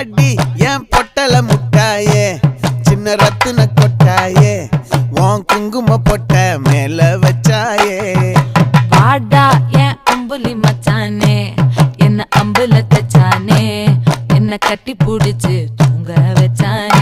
வாடி என் பொட்டல முட்டாயே சின்ன ரத்தின கொட்டாயே உன் குங்கும பொட்ட மேல வச்சாயே வாடா என் அம்புலி மச்சானே என்ன அம்புல தச்சானே என்ன கட்டி புடிச்சு தூங்க வச்சானே